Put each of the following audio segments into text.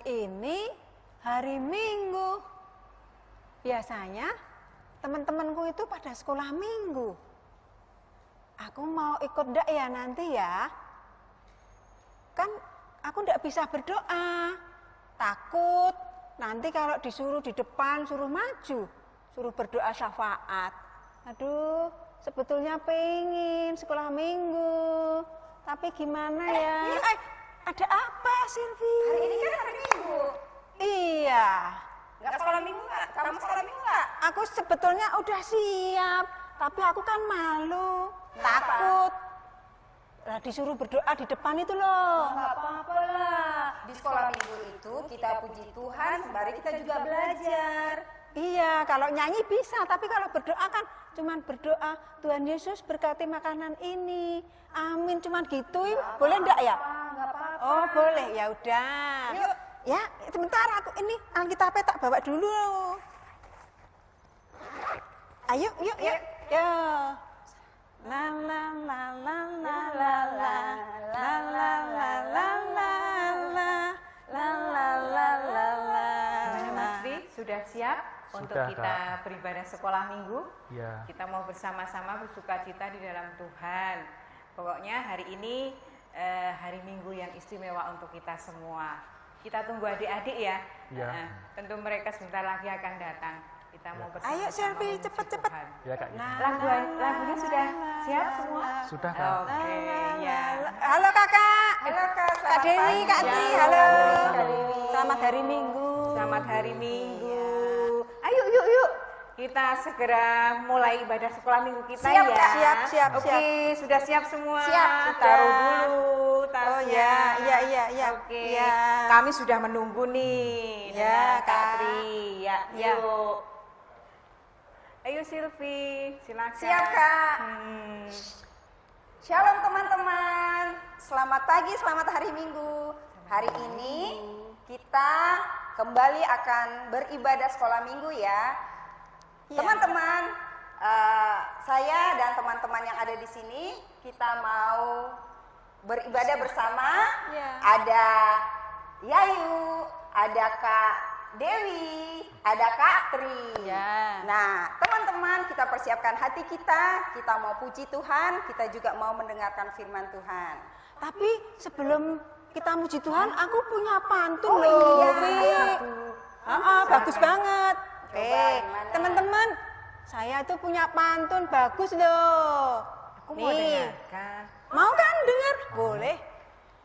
ini hari Minggu. Biasanya teman-temanku itu pada sekolah Minggu. Aku mau ikut ndak ya nanti ya? Kan aku ndak bisa berdoa. Takut nanti kalau disuruh di depan suruh maju, suruh berdoa syafaat. Aduh, sebetulnya pengen sekolah Minggu. Tapi gimana ya? Ada apa, Silvi? Hari ini kan hari Minggu. Iya. Nggak sekolah Minggu nggak? Kamu sekolah Minggu nggak? Aku sebetulnya udah siap, tapi aku kan malu, takut. Nah, disuruh berdoa di depan itu loh. Nggak apa-apa lah. Di sekolah Minggu itu kita puji Tuhan, sembari kita juga belajar. Iya, kalau nyanyi bisa, tapi kalau berdoa kan cuman berdoa, Tuhan Yesus berkati makanan ini. Amin, cuman gituin. Boleh enggak ya? Nggak apa-apa. Oh, boleh. Ya udah. Yuk. Ya, sebentar aku ini Alkitabnya tak bawa dulu. Ayo, yuk, yuk. Yo. La la la la la la la la la la la la la la la la la. Gimana Mas Tri? Sudah siap untuk Sudah, kita Kak. beribadah sekolah minggu? Ya. Kita mau bersama-sama bersuka cita di dalam Tuhan. Pokoknya hari ini hari Minggu yang istimewa untuk kita semua. Kita tunggu adik-adik ya. Ya. Tentu mereka sebentar lagi akan datang. Kita mau bersama-sama. Ayo, Selvi, memuji cepet-cepet. Tuhan. Ya Kak. Ya. Lagunya sudah siap semua? Sudah Kak. Oke, ya. Halo kakak. Halo Kak, Kak selamat Dewi, pagi. Kak Tri, Ya. halo. Kak Dewi. Selamat hari Minggu. Selamat hari Minggu. Ayo, yuk. Kita segera mulai ibadah sekolah minggu kita Siap, ya. Kak. Siap. Oke, sudah siap semua. Siap, Taruh sudah. dulu tasnya. Oh ya. Oke. Ya. Kami sudah menunggu nih. Ya, dengan Kak Kak. Tri. Ya, Ya. yuk. Ayo Silvi, silakan. Siap, Kak. Shalom teman-teman. Selamat pagi, selamat hari Minggu. Hari ini kita kembali akan beribadah sekolah Minggu ya. Ya. Teman-teman, saya dan teman-teman yang ada di sini kita mau beribadah bersama. Ya. Ada Yayu, ada Kak Dewi, ada Kak Tri. Ya. Nah, teman-teman, kita persiapkan hati kita mau puji Tuhan, kita juga mau mendengarkan firman Tuhan. Tapi sebelum kita muji Tuhan, aku punya pantun Oh, loh. iya. Wi. Ayo, Bagus banget. Oke, Coba, gimana? teman-teman, saya tuh punya pantun bagus loh. Aku mau Nih, dengarkan. mau kan dengar? Boleh.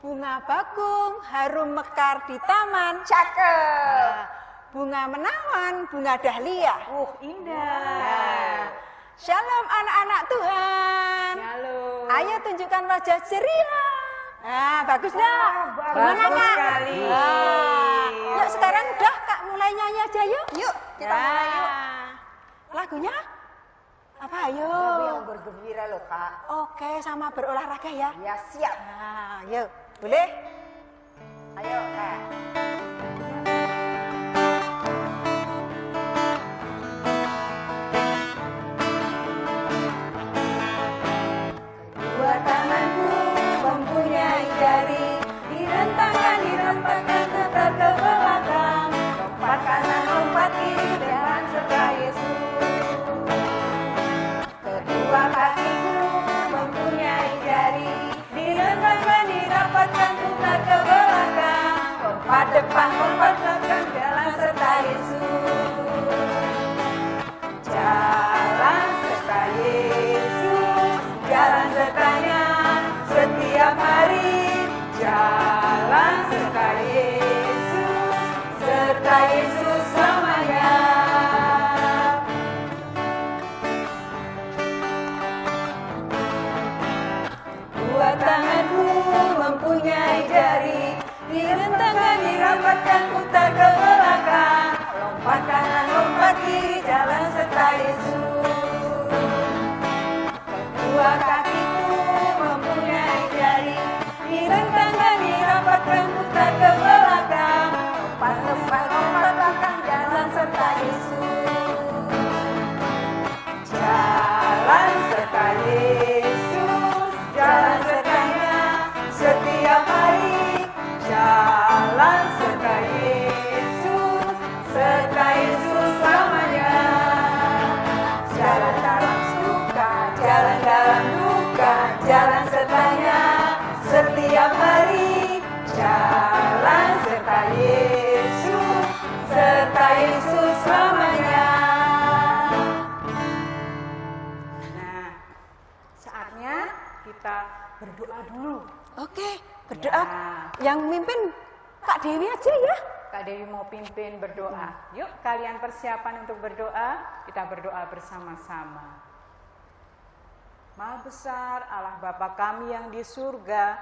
Bunga bakung harum mekar di taman. Cakep. Nah, bunga menawan, bunga dahlia. Indah. Shalom anak-anak Tuhan. Halo. Ayo tunjukkan wajah ceria. Nah, bagus dah. Gimana, bagus Kak? sekali. Nah, yuk sekarang udah Kak mulai nyanyi aja yuk. Yuk, kita mulai yuk. Lagunya apa ayo? Lagu yang bergembira loh, Kak. Oke, sama berolahraga ya. Ya, siap. Nah, yuk. Boleh? Ayo, Kak. Dua tanganku mempunyai jari, direntangkan, dirempatkan tetap ke belakang. Lompat kanan, lompat kiri dengan serta Yesus. Kedua kakiku mempunyai jari, direntangkan, dirapatkan putar ke belakang. Lompat depan. Oke, berdoa. Ya. Yang mimpin Kak Dewi aja ya. Kak Dewi mau pimpin berdoa. Yuk kalian persiapan untuk berdoa. Kita berdoa bersama-sama. Maha besar Allah Bapa kami yang di surga,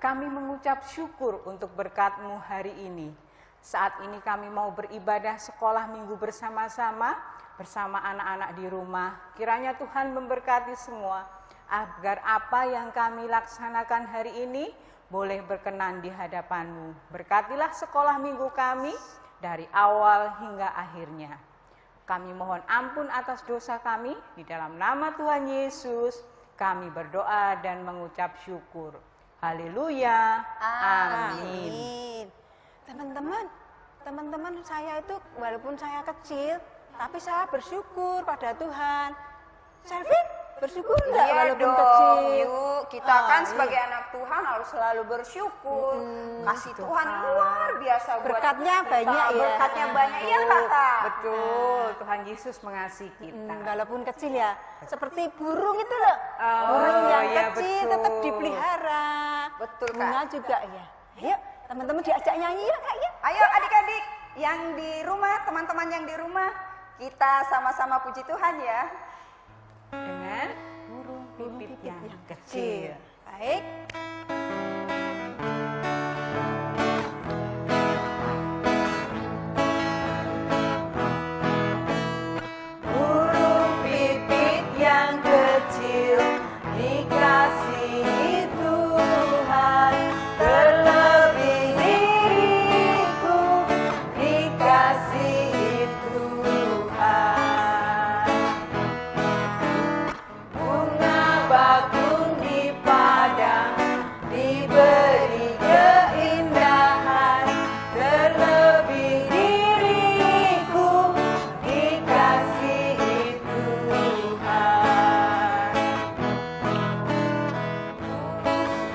kami mengucap syukur untuk berkat-Mu hari ini. Saat ini kami mau beribadah sekolah minggu bersama-sama, bersama anak-anak di rumah. Kiranya Tuhan memberkati semua, agar apa yang kami laksanakan hari ini boleh berkenan di hadapan-Mu. Berkatilah sekolah minggu kami dari awal hingga akhirnya. Kami mohon ampun atas dosa kami, di dalam nama Tuhan Yesus kami berdoa dan mengucap syukur. Haleluya. Amin. Teman-teman saya itu walaupun saya kecil, tapi saya bersyukur pada Tuhan. Selfie, bersyukur enggak Iya walaupun dong, kecil? yuk kita kan sebagai anak Tuhan harus selalu bersyukur. Kasih Tuhan luar biasa buat Berkatnya kita. banyak ya. Berkatnya banyak, iya Kakak. Betul, Tuhan Yesus mengasihi kita. Walaupun kecil ya, seperti burung itu loh. Oh, Burung yang iya, kecil betul. tetap dipelihara. Betul, Kak. Bunga juga ya. Ayo, teman-teman diajak nyanyi ya Kak ya. Ayo adik-adik yang di rumah, teman-teman yang di rumah, kita sama-sama puji Tuhan ya. Dengan burung pipit yang kecil. Baik. Burung pipit yang kecil dikasihi Tuhan, terlebih diriku dikasihi Tuhan. Bunga bakung di padang diberi keindahan, terlebih diriku dikasihi Tuhan.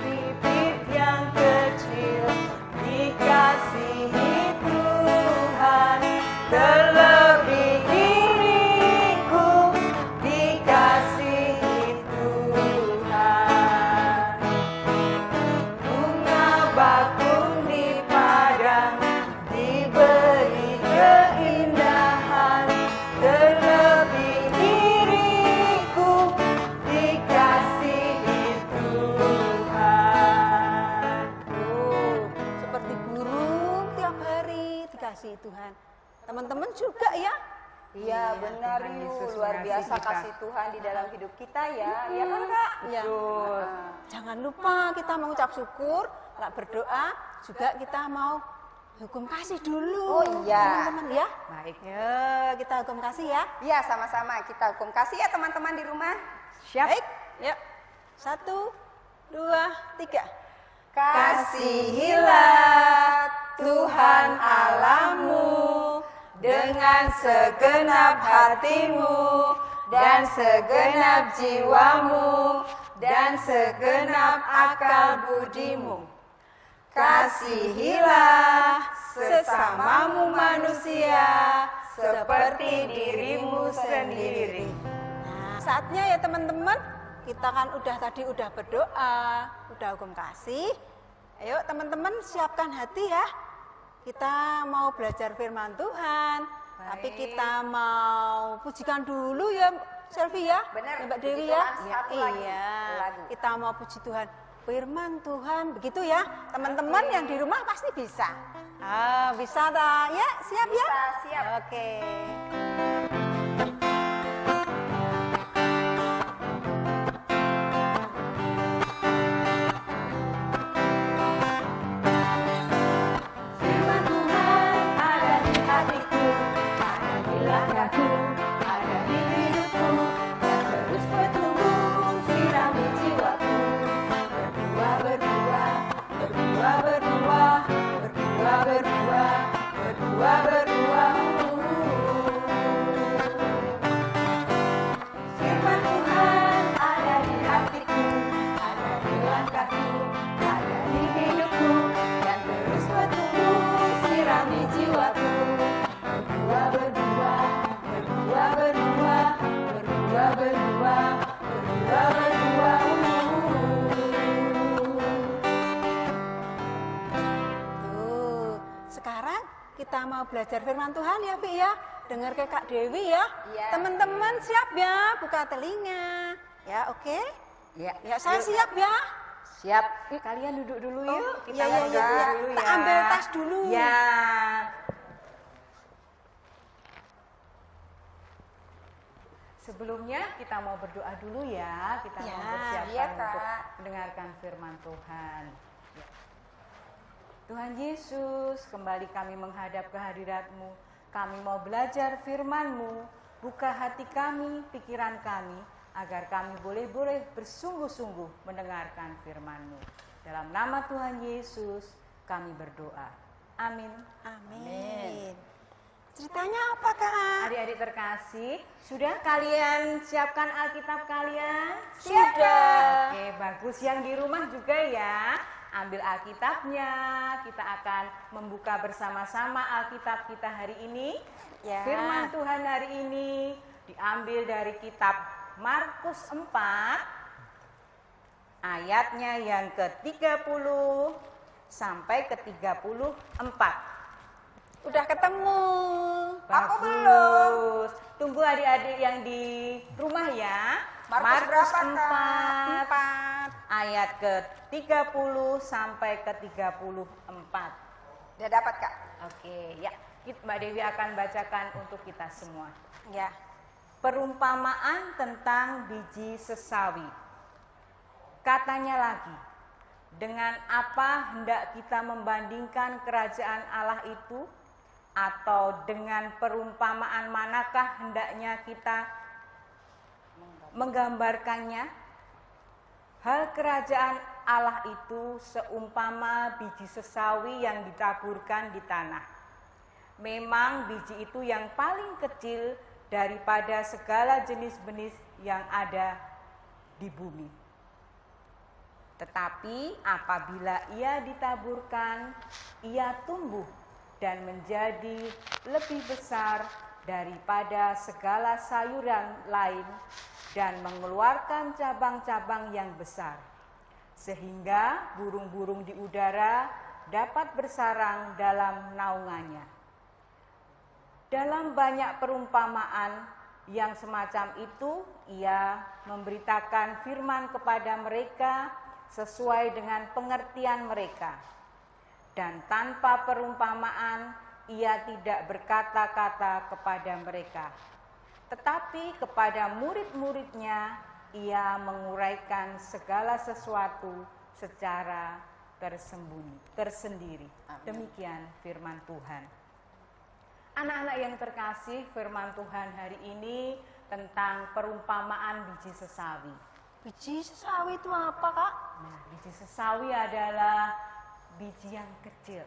Pipit yang kecil dikasihi Tuhan, terlebih diriku dikasihi Tuhan. Bunga bakung di padang diberi keindahan, terlebih diriku dikasihi Tuhan. Seperti burung tiap hari dikasihi Tuhan. Teman-teman juga ya. Iya benar Tuhan yuk, Yesus luar mengasihi biasa kita. kasih Tuhan di dalam hidup kita ya. Iya kan Kak? Ya. Jangan lupa kita mengucap syukur, nak berdoa, juga kita mau hukum kasih dulu. Oh iya. Teman-teman ya. Baik. Ya, kita hukum kasih ya. Iya sama-sama kita hukum kasih ya teman-teman di rumah. Siap? Baik. Yuk. 1, 2, 3. Kasihilah Tuhan Allahmu dengan segenap hatimu dan segenap jiwamu dan segenap akal budimu. Kasihilah sesamamu manusia seperti dirimu sendiri. Nah, saatnya ya teman-teman, kita kan udah berdoa, udah hukum kasih. Ayo teman-teman siapkan hati ya. Kita mau belajar firman Tuhan, tapi kita mau pujikan dulu ya Selvi ya. Benar, Mbak Dewi puji ya. Tuhan, satu lagi Iya. lagu. Kita mau puji Tuhan. Firman Tuhan begitu ya. Teman-teman yang di rumah pasti bisa. Bisa tak? Ya, siap ya? Bisa, siap. Oke. Firman Tuhan ada di hatiku, ada di langkahku, ada di hidupku, dan terus bertumbuh sirami jiwaku. Berbuah, berbuah, berbuah, berbuah, berbuah, berbuah, berbuah, berbuah. kita mau belajar firman Tuhan ya, Fi ya. Dengar ke Kak Dewi ya. Iya. Teman-teman siap ya, buka telinga. Ya, oke? Ya, Ya, saya siap ya. siap. Kalian duduk dulu yuk. Kita Iya, iya, ngobrol iya. dulu Kita ya. ambil tas dulu. Ya. Sebelumnya kita mau berdoa dulu ya. Kita Ya, mau bersiapkan iya, untuk Kak. mendengarkan firman Tuhan. Ya. Tuhan Yesus, kembali kami menghadap kehadirat-Mu. Kami mau belajar firman-Mu. Buka hati kami, pikiran kami, agar kami boleh bersungguh-sungguh mendengarkan firman-Mu. Dalam nama Tuhan Yesus, kami berdoa. Amin. Amin. Ceritanya apa, Kak? Adik-adik terkasih, sudah kalian siapkan Alkitab kalian? Sudah. Oke, bagus. Yang di rumah juga ya. Ambil Alkitabnya. Kita akan membuka bersama-sama Alkitab kita hari ini. Ya. Firman Tuhan hari ini diambil dari kitab Markus 4 ayatnya yang ke-30 sampai ke-34. Udah ketemu. Aku belum. Bagus. Tunggu adik-adik yang di rumah ya. Markus berapa, Kak? 4 ayat ke-30 sampai ke-34. Udah dapat, Kak? Oke, ya. Mbak Dewi akan bacakan untuk kita semua. Ya. Perumpamaan tentang biji sesawi. Katanya lagi, dengan apa hendak kita membandingkan kerajaan Allah itu? Atau dengan perumpamaan manakah hendaknya kita menggambarkannya? Hal kerajaan Allah itu seumpama biji sesawi yang ditaburkan di tanah. Memang biji itu yang paling kecil daripada segala jenis benih yang ada di bumi. Tetapi apabila ia ditaburkan, ia tumbuh dan menjadi lebih besar daripada segala sayuran lain dan mengeluarkan cabang-cabang yang besar, sehingga burung-burung di udara dapat bersarang dalam naungannya. Dalam banyak perumpamaan yang semacam itu, ia memberitakan firman kepada mereka sesuai dengan pengertian mereka. Dan tanpa perumpamaan, ia tidak berkata-kata kepada mereka. Tetapi kepada murid-muridnya, ia menguraikan segala sesuatu secara tersendiri. Demikian firman Tuhan. Anak-anak yang terkasih, firman Tuhan hari ini tentang perumpamaan biji sesawi. Biji sesawi itu apa, Kak? Nah, biji sesawi adalah biji yang kecil.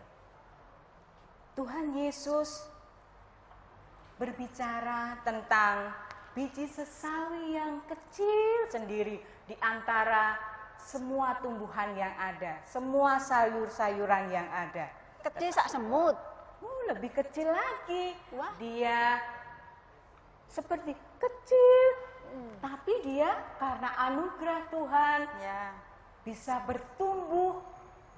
Tuhan Yesus berbicara tentang biji sesawi yang kecil sendiri di antara semua tumbuhan yang ada, semua sayur-sayuran yang ada. Kecil sak semut. Lebih kecil lagi. Wah. Dia seperti kecil, tapi dia karena anugerah Tuhan Ya. bisa bertumbuh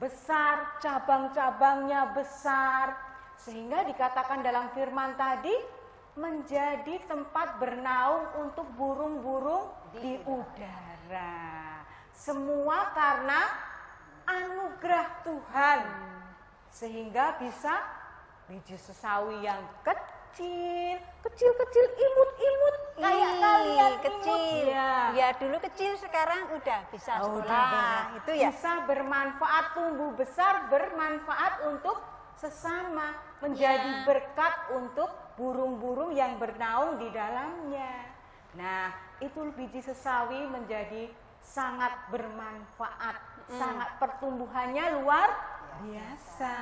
besar, cabang-cabangnya besar, sehingga dikatakan dalam firman tadi menjadi tempat bernaung untuk burung-burung di udara. Semua karena anugerah Tuhan, sehingga bisa biji sesawi yang kecil, imut-imut kayak kalian kecil. Ya. Ya, dulu kecil, sekarang udah bisa sekolah. Udah, Itu ya. bisa bermanfaat, tumbuh besar, bermanfaat untuk sesama, menjadi berkat untuk burung-burung yang bernaung di dalamnya. Nah, itu biji sesawi menjadi sangat bermanfaat, sangat pertumbuhannya luar biasa.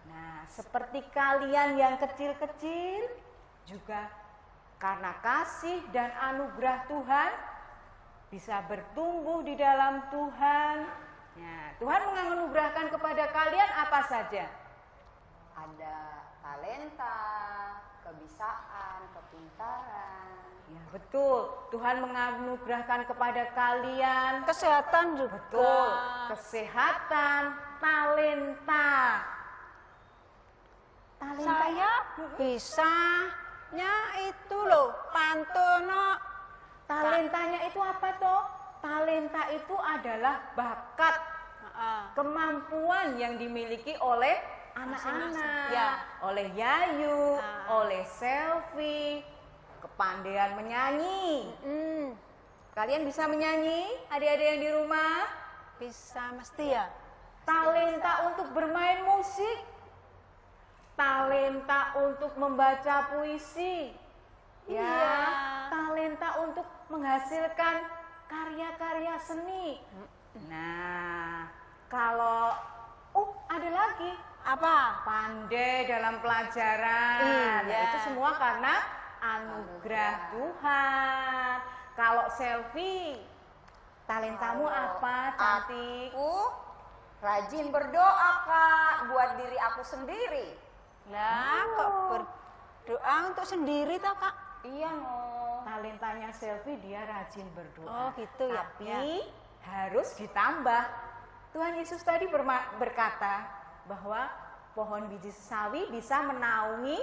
Nah, seperti kalian yang kecil-kecil juga karena kasih dan anugerah Tuhan bisa bertumbuh di dalam Tuhan. Nah, Tuhan menganugerahkan kepada kalian apa saja? Ada talenta, kebisaan, kepintaran. Ya, betul. Tuhan menganugerahkan kepada kalian Kesehatan juga. betul, kesehatan, talenta. Saya bisanya itu loh, pantun. Talentanya itu apa toh? Talenta itu adalah bakat, kemampuan yang dimiliki oleh anak-anak, Ya. oleh Yayu, oleh Selvi, kepandaian menyanyi. Kalian bisa menyanyi, adik-adik yang di rumah? Bisa mesti ya. Talenta untuk bermain musik, talenta untuk membaca puisi, ya, Iya. talenta untuk menghasilkan karya-karya seni. Nah, kalau ada lagi Apa? pandai dalam pelajaran. Iya. Nah, itu semua karena anugerah Tuhan. Kalau Selvi, talentamu apa, cantik? Aku rajin berdoa, Kak, buat diri aku sendiri. Lah, kok berdoa untuk sendiri toh, Kak? Iya, no. Talentanya Selvi dia rajin berdoa. Oh, gitu ya. Tapi harus ditambah. Tuhan Yesus tadi berkata bahwa pohon biji sawi bisa menaungi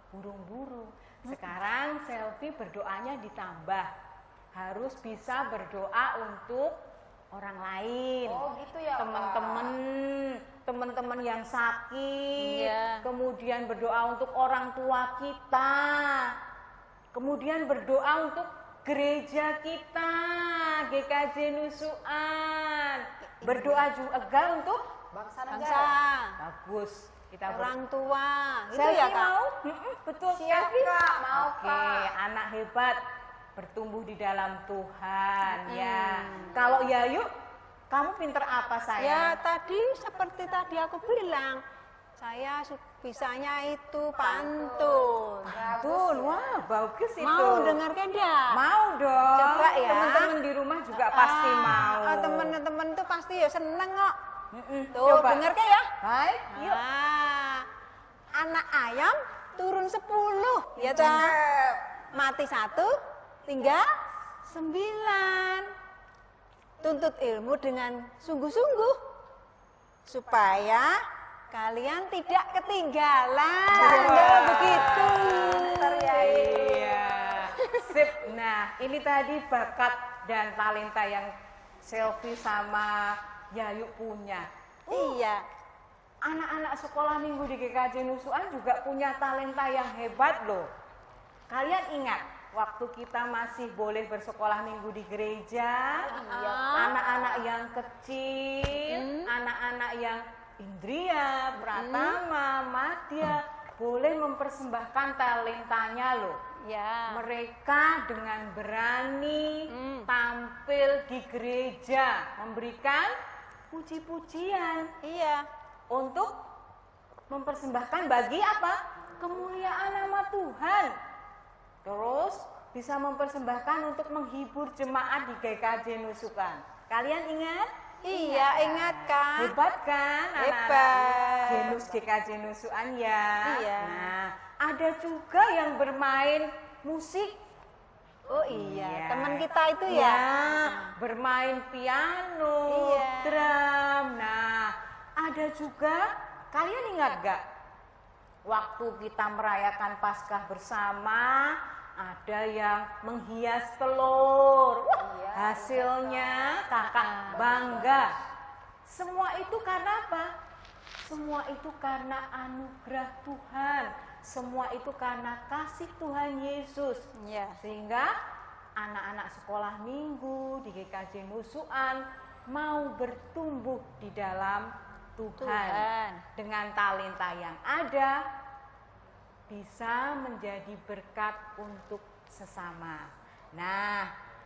burung-burung. Sekarang Selvi berdoanya ditambah. Harus bisa berdoa untuk orang lain. Oh, gitu ya, Kak. Teman-teman yang sakit. Iya. Kemudian berdoa untuk orang tua kita. Kemudian berdoa untuk gereja kita, GKJ Nusuan. Berdoa juga untuk Bangsa Bangsa, negara. bagus. Kita orang tua. Gitu Selvi ya, Kak? mau? Betul. Siap, Selvi? Kak. Mau, Oke, Kak. anak hebat bertumbuh di dalam Tuhan ya. Kalau Yayu, kamu pinter apa Ya, sayang? tadi seperti tadi aku bilang, saya bisanya itu pantun. Pantun, wah bagus itu. Mau dengarkan enggak? Mau dong. Coba ya. Teman-teman di rumah juga pasti mau. Teman-teman tuh pasti ya seneng kok. Tuh, Coba. dengarkan ya. Baik, yuk. Anak ayam turun 10, ya toh? Mati 1, tinggal 9. Tuntut ilmu dengan sungguh-sungguh supaya kalian tidak ketinggalan. Ya, begitu. Iya. Sip. Nah, ini tadi bakat dan talenta yang Selvi sama Yayu punya. Iya. Anak-anak sekolah minggu di GKJ Nusuan juga punya talenta yang hebat loh. Kalian ingat waktu kita masih boleh bersekolah minggu di gereja, anak-anak yang kecil, anak-anak yang Indria, Pratama, Madya boleh mempersembahkan talentanya loh. Ya. Mereka dengan berani tampil di gereja, memberikan puji-pujian Iya. untuk mempersembahkan bagi apa? Kemuliaan nama Tuhan. Terus bisa mempersembahkan untuk menghibur jemaat di GKJ Nusukan. Kalian ingat? Iya, ingat kan? Hebat kan? Hebat. Genus GKJ Nusukan ya. Iya. Nah, ada juga yang bermain musik. Oh iya, Iya. teman kita itu ya. Ya, bermain piano, Iya. drum. Nah, ada juga, kalian ingat gak? Waktu kita merayakan Paskah bersama, ada yang menghias telur. Wah, hasilnya kakak bangga. Semua itu karena apa? Semua itu karena anugerah Tuhan. Semua itu karena kasih Tuhan Yesus. Iya. Sehingga anak-anak sekolah minggu di GKJ Nusuan mau bertumbuh di dalam Tuhan. Dengan talenta yang ada, bisa menjadi berkat untuk sesama. Nah,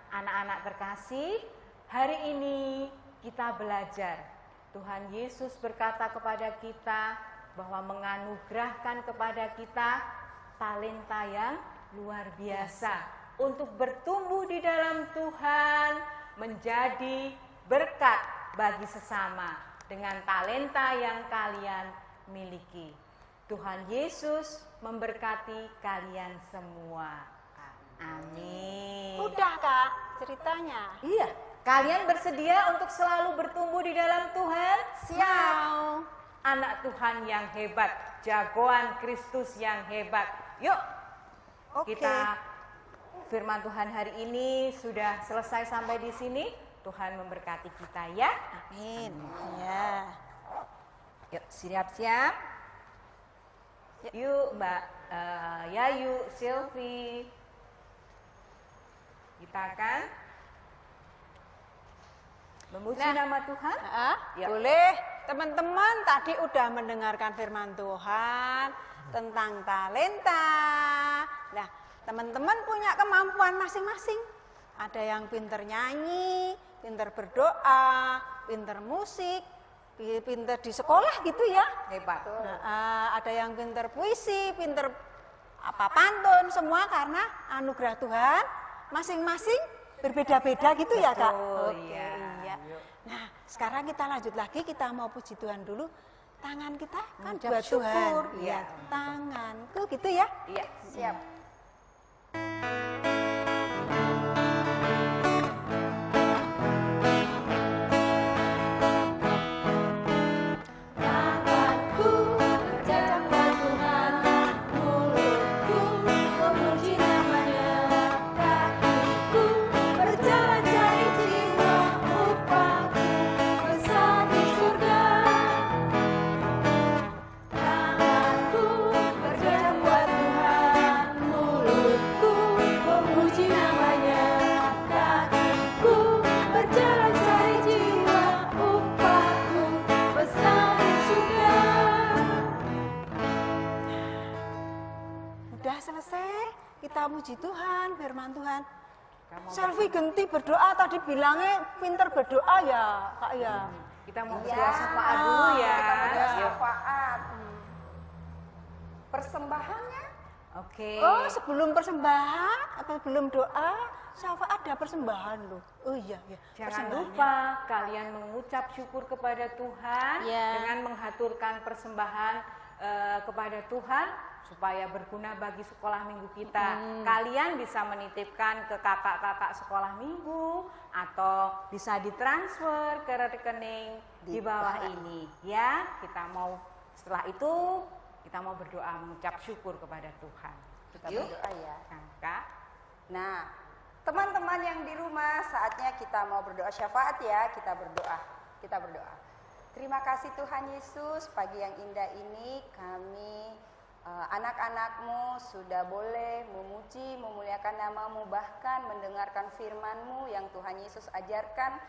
anak-anak terkasih, hari ini kita belajar. Tuhan Yesus berkata kepada kita bahwa menganugerahkan kepada kita talenta yang luar biasa untuk bertumbuh di dalam Tuhan, menjadi berkat bagi sesama dengan talenta yang kalian miliki. Tuhan Yesus memberkati kalian semua. Amin. Udah Kak ceritanya. Iya, kalian bersedia untuk selalu bertumbuh di dalam Tuhan? Siap. anak Tuhan yang hebat, jagoan Kristus yang hebat. Yuk, Oke. kita firman Tuhan hari ini sudah selesai sampai di sini. Tuhan memberkati kita ya. Amin. Ya. Yuk, siap-siap. Yuk, Mbak Yayu, Silvi. Kita akan memuji nama Tuhan. Ya. Boleh. Teman-teman tadi udah mendengarkan firman Tuhan tentang talenta. Nah, teman-teman punya kemampuan masing-masing. Ada yang pinter nyanyi, pinter berdoa, pinter musik, pinter di sekolah gitu ya. Hebat. Nah, ada yang pinter puisi, pinter pantun, semua karena anugerah Tuhan masing-masing berbeda-beda gitu ya Kak. Betul, Oke, iya. iya. Nah, sekarang kita lanjut lagi, kita mau puji Tuhan dulu. Tangan kita kan Mengucap buat Tuhan. syukur. Iya, Iya. tanganku gitu ya. Iya. Siap. Tanganku berjambak Tuhan, mulutku memuji namanya, kakiku berjalan cari jiwa, upahku besar di surga. Tanganku berjambak Tuhan, mulutku memuji namanya, kakiku berjalan cari jiwa, upahku besar di surga. Udah selesai, kita puji Tuhan, firman Tuhan. Kamu Selfie genti berdoa, tadi bilangnya pinter berdoa ya Kak ya. Kita mau Iya. berdoa syafaat dulu ya. Kita berdoa Yuk. syafaat. Persembahannya Oke. Oh, sebelum persembahan atau belum doa, syafaat ada persembahan loh. Oh iya, ya. Jangan persembahannya. lupa kalian mengucap syukur kepada Tuhan Iya. dengan menghaturkan persembahan kepada Tuhan supaya berguna bagi sekolah minggu kita. Kalian bisa menitipkan ke kakak-kakak sekolah minggu atau bisa ditransfer ke rekening di bawah ini ya. Kita mau setelah itu kita mau berdoa mengucap syukur kepada Tuhan. kita Yuk, berdoa ya. Kakak. Nah, teman-teman yang di rumah, saatnya kita mau berdoa syafaat ya. Kita berdoa. Kita berdoa. Terima kasih Tuhan Yesus, pagi yang indah ini kami anak-anak-Mu sudah boleh memuji, memuliakan nama-Mu, bahkan mendengarkan firman-Mu yang Tuhan Yesus ajarkan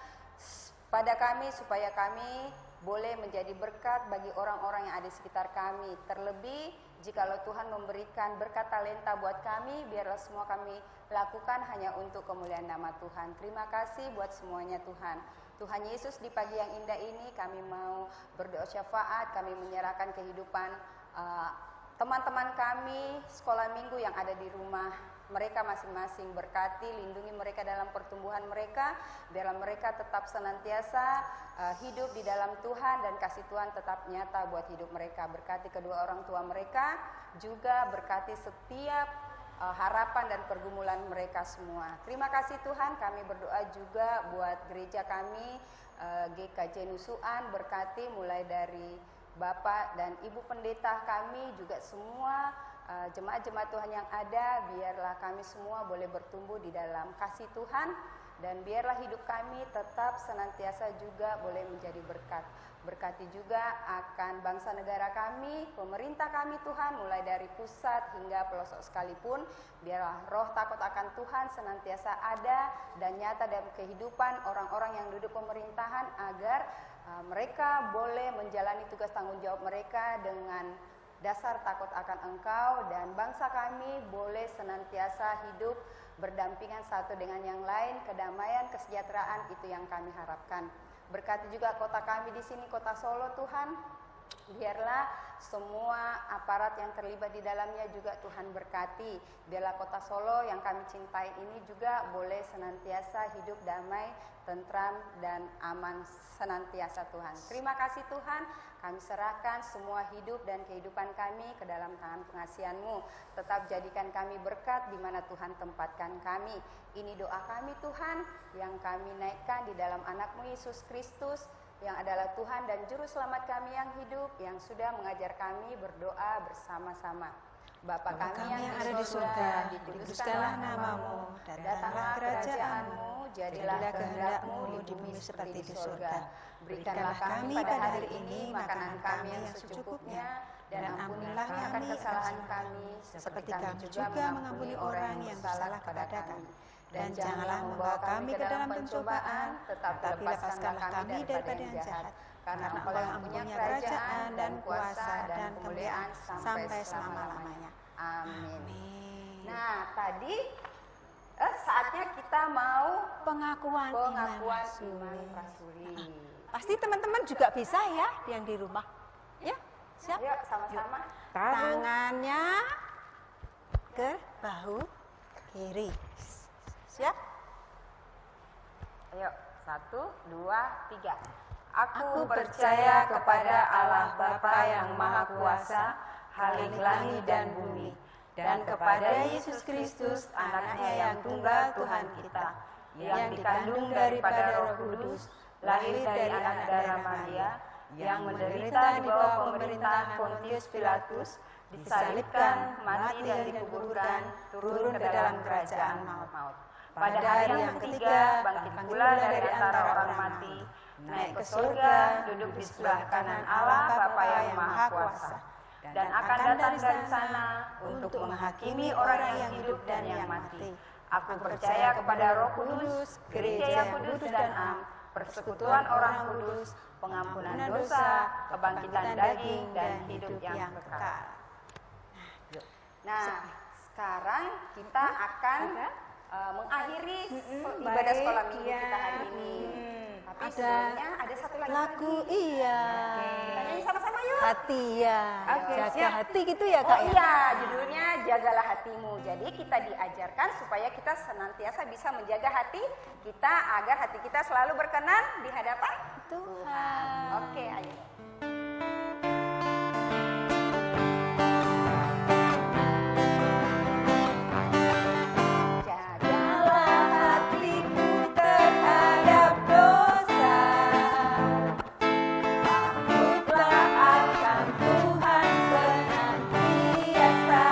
pada kami supaya kami boleh menjadi berkat bagi orang-orang yang ada di sekitar kami. Terlebih jikalau Tuhan memberikan berkat talenta buat kami, biarlah semua kami lakukan hanya untuk kemuliaan nama Tuhan. Terima kasih buat semuanya Tuhan. Tuhan Yesus, di pagi yang indah ini kami mau berdoa syafaat, kami menyerahkan kehidupan teman-teman kami sekolah minggu yang ada di rumah mereka masing-masing. Berkati, lindungi mereka dalam pertumbuhan mereka, biarlah mereka tetap senantiasa hidup di dalam Tuhan dan kasih Tuhan tetap nyata buat hidup mereka. Berkati kedua orang tua mereka, juga berkati setiap harapan dan pergumulan mereka semua. Terima kasih Tuhan, kami berdoa juga buat gereja kami GKJ Nusuan, berkati mulai dari Bapak dan Ibu Pendeta kami, juga semua jemaat-jemaat Tuhan yang ada, biarlah kami semua boleh bertumbuh di dalam kasih Tuhan, dan biarlah hidup kami tetap senantiasa juga boleh menjadi berkat. Berkati juga akan bangsa negara kami, pemerintah kami Tuhan, mulai dari pusat hingga pelosok sekalipun, biarlah roh takut akan Tuhan senantiasa ada dan nyata dalam kehidupan orang-orang yang duduk pemerintahan, agar mereka boleh menjalani tugas tanggung jawab mereka dengan dasar takut akan Engkau, dan bangsa kami boleh senantiasa hidup berdampingan satu dengan yang lain. Kedamaian, kesejahteraan itu yang kami harapkan. Berkati juga kota kami di sini, kota Solo Tuhan. Biarlah semua aparat yang terlibat di dalamnya juga Tuhan berkati. Biarlah kota Solo yang kami cintai ini juga boleh senantiasa hidup damai, tentram, dan aman senantiasa Tuhan. Terima kasih Tuhan, kami serahkan semua hidup dan kehidupan kami ke dalam tangan pengasihan-Mu. Tetap jadikan kami berkat di mana Tuhan tempatkan kami. Ini doa kami Tuhan yang kami naikkan di dalam anak-Mu Yesus Kristus, yang adalah Tuhan dan Juru Selamat kami yang hidup, yang sudah mengajar kami berdoa bersama-sama. Bapa kami yang ada di surga, dikuduskanlah namamu, datanglah kerajaan-Mu, jadilah kehendak-Mu di bumi seperti di surga. Berikanlah kami pada hari ini makanan kami yang secukupnya, dan ampunilah akan kesalahan kami, seperti kami juga mengampuni orang yang bersalah kepada kami. Dan janganlah membawa kami ke dalam pencobaan, tetapi lepaskanlah kami daripada yang jahat. Karena Engkau yang punya kerajaan dan kuasa dan kemuliaan sampai selama-lamanya. Amin. Nah, tadi saatnya kita mau Pengakuan iman rasuli. rasuli. Pasti teman-teman juga bisa ya yang di rumah. Ya, siap? Yuk sama-sama. Tangannya ke bahu kiri. Siap? Ayo, 1, 2, 3. Aku percaya kepada Allah Bapa yang Maha Kuasa, Khalik langit dan bumi, dan kepada Yesus Kristus, Anaknya yang tunggal Tuhan kita, yang dikandung daripada Roh Kudus, lahir dari anak darah Maria, yang menderita di bawah pemerintahan Pontius Pilatus, disalibkan, mati dan dikuburkan, turun ke dalam kerajaan maut. Pada hari yang ketiga, bangkit pula dari antara orang mati, naik ke surga, duduk di sebelah kanan Allah Bapa yang Maha Kuasa, dan akan datang dari sana untuk menghakimi orang yang hidup dan yang mati. Aku percaya kepada Roh Kudus, gereja yang kudus dan am, persekutuan orang kudus, pengampunan dosa, kebangkitan daging, dan hidup yang kekal. Nah, sekarang kita akan mengakhiri ibadah sekolah minggu kita hari ini. Tapi sebelumnya ada satu lagi Lagu iya. Kita nyanyi sama-sama yuk. Hati ya. Oke, Jaga siap. hati gitu ya Oh Kak ya. iya, judulnya Jagalah Hatimu. Jadi kita diajarkan supaya kita senantiasa bisa menjaga hati kita agar hati kita selalu berkenan di hadapan Tuhan. Oke, ayo. Jagalah hatimu terhadap dosa, takutlah akan Tuhan senantiasa.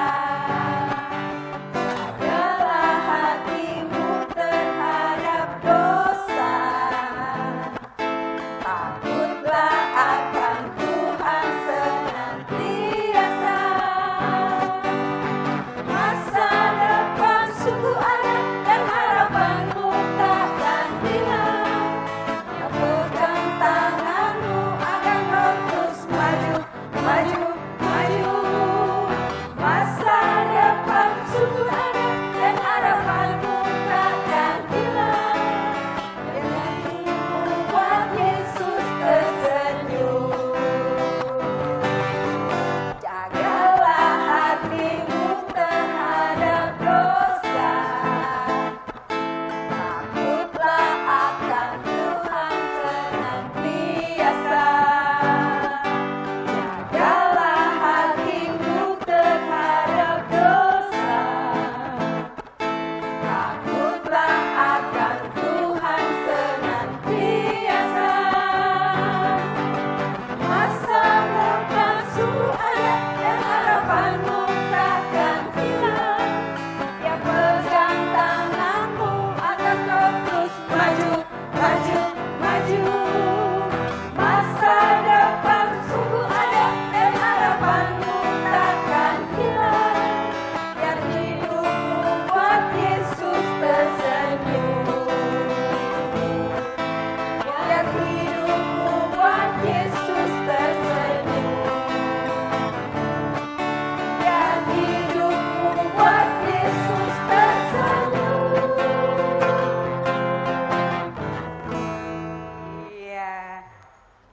Jagalah hatimu terhadap dosa, takutlah akan Tuhan senantiasa. Masa depan sungguh ada dan harapanmu takkan hilang. Ya pegang tanganmu akan terus maju, maju, maju. Masa depan sungguh ada dan harapanmu takkan hilang. Dengan membuat Yesus tersenyum. Jagalah hatimu terhadap dosa, takutlah akan Tuhan senantiasa. Jagalah hatimu terhadap dosa, takutlah akan Tuhan senantiasa. Masa depan sungguh ada dan harapanmu takkan hilang. Ya pegang tanganmu akan terus maju, maju, maju. Masa depan sungguh ada dan harapanmu takkan hilang. Biar hidupmu buat Yesus tersenyum. Biar hidupmu buat Yesus tersenyum. Biar hidupmu buat Yesus tersenyum. Iya.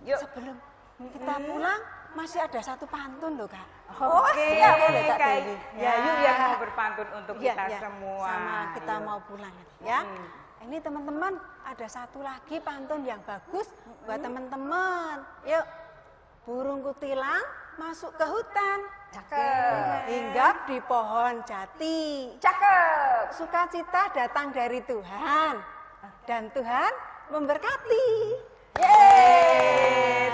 Yuk. Sebelum kita pulang masih ada satu pantun loh Kak. Oke, siap, boleh, Kak Kak. Dewi. Ya, yuk yang mau berpantun untuk Iya, kita iya. semua. Sama kita Yuk. mau pulang ya. Ini teman-teman ada satu lagi pantun yang bagus buat teman-teman. Yuk. Burung kutilang masuk ke hutan. Cakep. Hinggap di pohon jati. Cakep. Sukacita datang dari Tuhan. Dan Tuhan memberkati.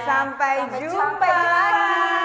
Sampai jumpa. lagi.